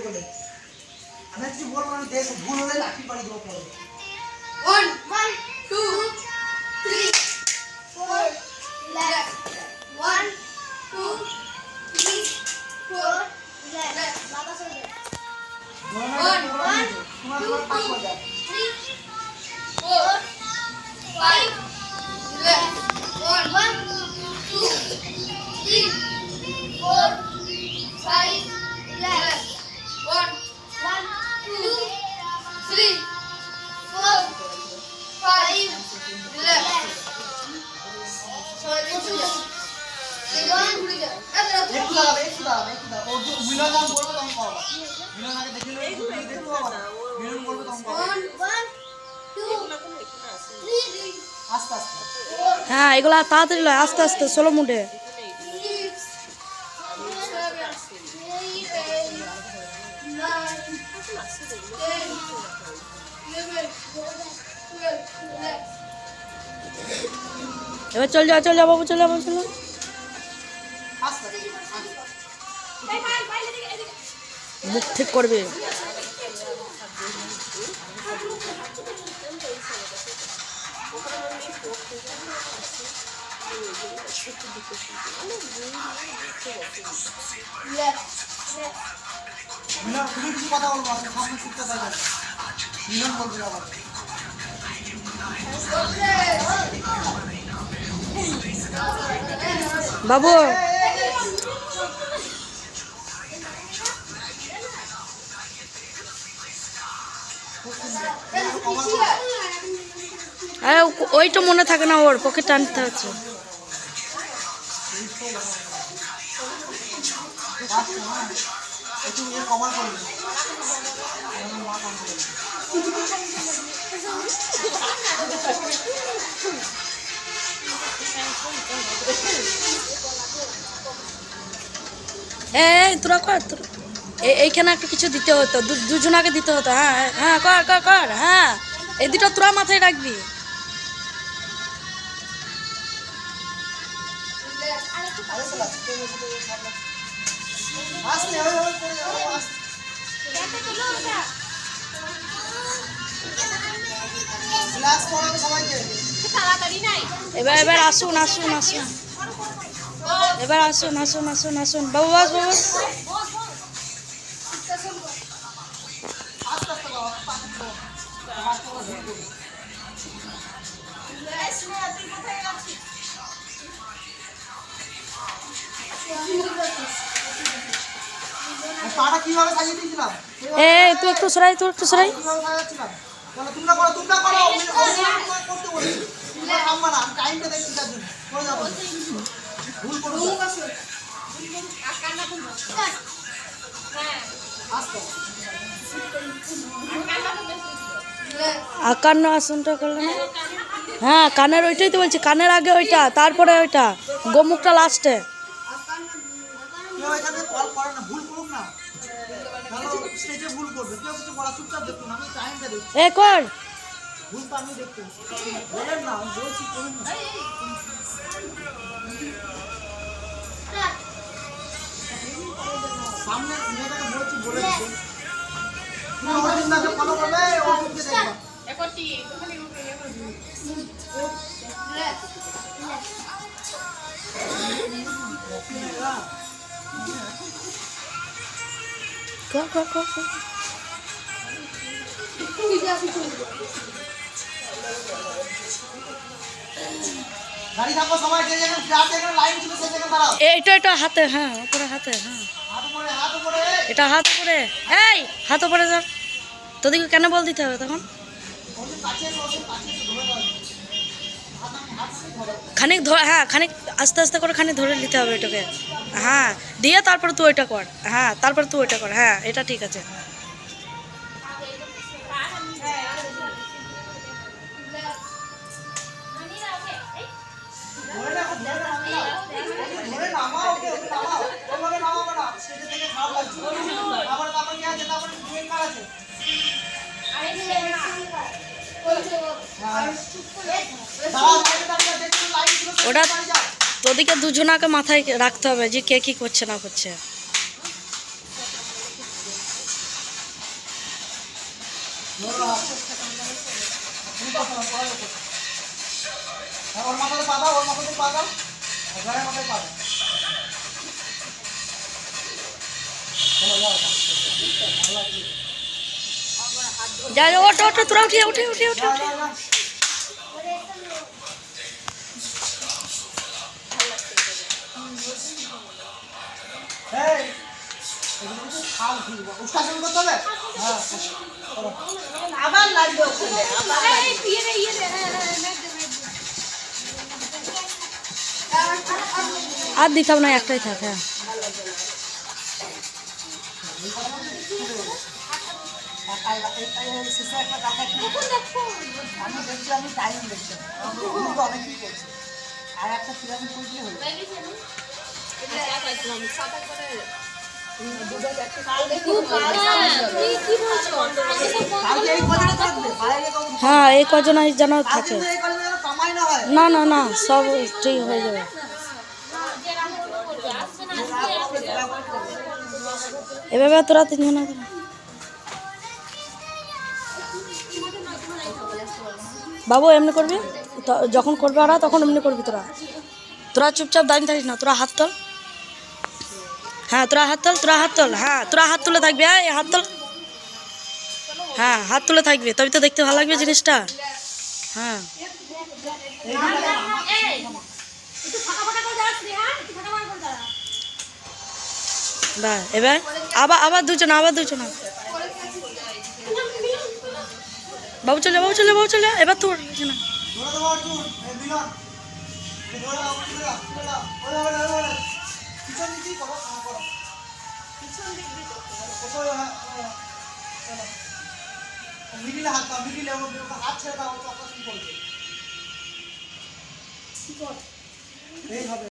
বলে আমি কিছু বলবো না, দেখ ভুল হলে লাঠি পাড়ি দেবো পরে। 1 1 2 3 4 left 1 2 3 4 left বাবা চলে 1 1 2 3 4 5 left 1 1 2 3 4 5 left 1 1 2 3 4 5 left sorry একটু দাঁড়াবে ও যে মিলন নাম বলবে তখন পাবা, মিলন আগে দেখে নেবে, দেখতে পাবা না, মিলন বলবে তখন পাবা। 1 1 2 3 আস্তে আস্তে হ্যাঁ এগুলা তাড়াতাড়ি লয়, আস্তে আস্তে সোলো মুডে। 6 7 8 9 10 11 12 এবার চল যা বাবু, চল বাবু, চলো। আস্তে মুখ ঠিক করবে। মিলন তুমি কিছু কথা বলবো, আপনি সামনে শিখতে পারবেন, মিলন বলবে আবার। বাবু আরে ওইটা মনে থাকে না, ওর পকেট টানতে হচ্ছে। একটু কমার করবে তোরা কর, এইখানে একটু কিছু দিতে হতো, দুজনাকে দিতে হতো। হ্যাঁ হ্যাঁ কর কর কর, হ্যাঁ এই দুটো তোরা মাথায় রাখবি। এবার আসুন আসুন আসুন, এবার আসুন আসুন আসুন আসুন বাবু, বাস বাবু। পাটা কিভাবে সাজিয়ে দিয়েছিলাম, তুই একটু সরাই, তুই একটু সরাই। কিভাবে সাজাচ্ছিলাম, তোমরা করো করতে বলি, তোমরা থামবা না, আমি টাইমটা দেখছি তার জন্য করে যাবো, ভুল করবো আস্তে আকান্ন আসনটা করলে না? হ্যাঁ কানের ওইটাই তো বলছি, কানের আগে ওইটা, তারপরে ওইটা, গোমুখটা লাস্টে। কেউ এখানে কল করে না, ভুল করুক না, স্টেজে ভুল করবে, কেউ কিছু বলা, চুপচাপ দেখুন, আমি টাইমটা দেখছি, কর ভুল তো আমি দেখতে বলেন না, আমি বলছি করুন না। সামনে মেয়েটাকে বলছি বলে দিতে, তুমি ওর চিন্তাকে ফলো করবে, ওর মুখে দেখবা। কর কর কর কর। গাড়ি থাকো সবাই, যে জায়গায় এখানে লাইন ছিল সেই জায়গায় দাঁড়াও, এটা হাতে, হ্যাঁ উপরে হাতে, হ্যাঁ হাত উপরে এটা হাত উপরে, হাত উপরে ধর। তোদেরকে কেন বল দিতে হবে তখন? খানিক ধর, হ্যাঁ খানিক আস্তে আস্তে করে খানিক ধরে নিতে হবে এটাকে, হ্যাঁ দিয়ে তারপর তুই ওইটা কর, হ্যাঁ তারপর তুই ওইটা কর, হ্যাঁ এটা ঠিক আছে। ওটা তোদিকে দুজনাকে মাথায় রাখতে হবে যে কে কি করছে না করছে। ধরো হাত। তুমি করো না, পড়াই করো। হ্যাঁ, ওর মাথাতে পা দাও, ওর মাথাতে পা দাও। আর ঘরের মাথায় পা দাও। চলো, যাও। যা যা ওঠো ওঠো তোরা উঠে উঠে উঠে উঠে যাও, উঠে যাও, যাও। এই, এগুলো কিন্তু খাও ঠিক। উস্তাসন করতে হবে? হ্যাঁ, করো। আবার লাগবে ওখানে আবার আর দিতাম না একটাই থাক হ্যাঁ শেষে একটা টাকা কি আমি দেখছি, আমি টাইম দেখছি কিন্তু অনেকেই করছে। আর একটা পিরামিড করে দিলে হলো। কালকে এই কজনে থাকবে, বাইরে কাউকে হ্যাঁ এই কজন যেন কাল থাকে কিন্তু এই কজনে যেন কামাই না হয়। না না না সব ঠিক হয়ে যাবে এভাবে তোরা তিনজন বাবু এমনি করবি যখন করবে ওরা তখন এমনি করবি তোরা তোরা চুপচাপ দাঁড়িয়ে থাকিস না তোরা হাত তোল হ্যাঁ তোরা হাত তোল তোরা হাত তোল হ্যাঁ তোরা হাত তুলে থাকবি হ্যাঁ এই হাত তোল হ্যাঁ হাত তুলে থাকবে তবে তো দেখতে ভালো লাগবে জিনিসটা হ্যাঁ বা এবার আবার আবার দুজন বাবু চলে এবার তো ধরে দেবো অর্জুন, এই মিলন। এই ধরে দাও, ধরে দাও, ধরে দাও। ওরে। পিছন দিকেই করো, হ্যাঁ, করো। কোথায়, হ্যাঁ, হ্যাঁ, চলো। মিডিলে হাত দাও, মিডিলে হাত ছেড়ে দাও, চক্রাসন করবে। এইভাবে